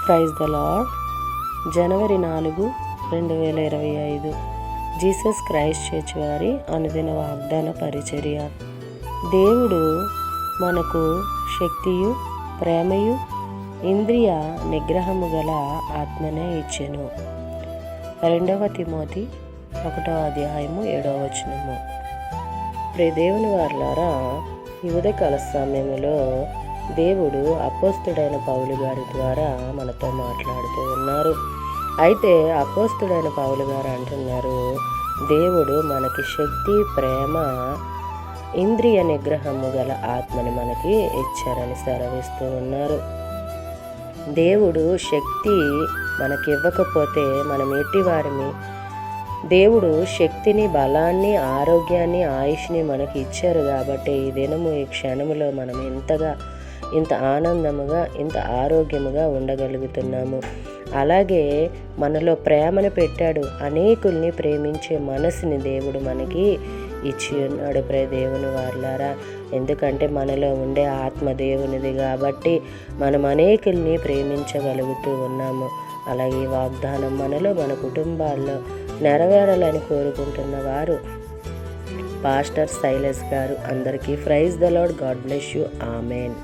Praise the Lord. జనవరి 4, 2025 Jesus Christ church వారి అనుదిన వాగ్దాన పరిచర్య. దేవుడు మనకు శక్తియు, ప్రేమయు, ఇంద్రియ నిగ్రహము గల ఆత్మనే ఇచ్చెను. 2 తిమోతి 1:7. ప్రియ దేవుని వారలారా, ఈ ఉదయకాల సమయంలో దేవుడు అపోస్తుడైన పౌలు గారి ద్వారా మనతో మాట్లాడుతూ ఉన్నారు. అయితే అపోస్తుడైన పౌలు గారు అంటున్నారు, దేవుడు మనకి శక్తి, ప్రేమ, ఇంద్రియ నిగ్రహము గల ఆత్మని మనకి ఇచ్చారని సెలవిస్తూ ఉన్నారు. దేవుడు శక్తి మనకి ఇవ్వకపోతే మనం ఎట్టివారిని? దేవుడు శక్తిని, బలాన్ని, ఆరోగ్యాన్ని, ఆయుష్ని మనకి ఇచ్చారు కాబట్టి ఈ దినము, ఈ క్షణములో మనం ఇంత ఆనందముగా, ఇంత ఆరోగ్యముగా ఉండగలుగుతున్నాము. అలాగే మనలో ప్రేమను పెట్టాడు. అనేకుల్ని ప్రేమించే మనసుని దేవుడు మనకి ఇచ్చి ఉన్నాడు. ప్రియ దేవుని వారలారా, ఎందుకంటే మనలో ఉండే ఆత్మ దేవునిది కాబట్టి మనం అనేకుల్ని ప్రేమించగలుగుతూ ఉన్నాము. అలాగే వాగ్దానం మనలో, మన కుటుంబాల్లో నెరవేరాలని కోరుకుంటున్న వారు పాస్టర్ శైలస్ గారు. అందరికీ praise the Lord. God bless you. Amen.